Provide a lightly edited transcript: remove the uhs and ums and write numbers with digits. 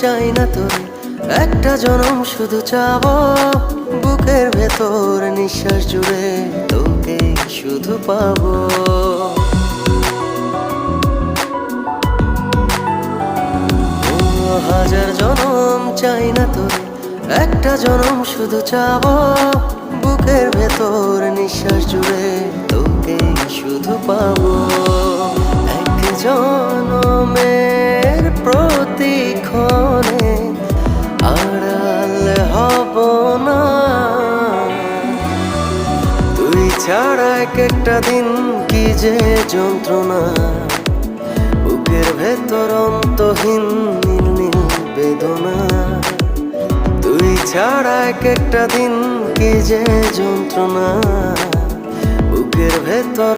চাই না তোরে, একটা জনম শুধু চাবো, বুকের ভেতর নিঃশ্বাস জুড়ে তোকে শুধু পাবো। হাজার জনম চাই না তোরে, একটা জনম শুধু চাবো, বুকের ভেতর নিঃশ্বাস জুড়ে তোকে শুধু পাবো। এক জনমের প্রতিক্ষণে আড়াল হব না, তুই ছাড়া এক একটা দিন কি যে যন্ত্রণা, বুকের ভেতর অন্তহীন নীল নীল বেদনা। তুই ছাড়া এক একটা দিন কি যে যন্ত্রণা, বুকের ভেতর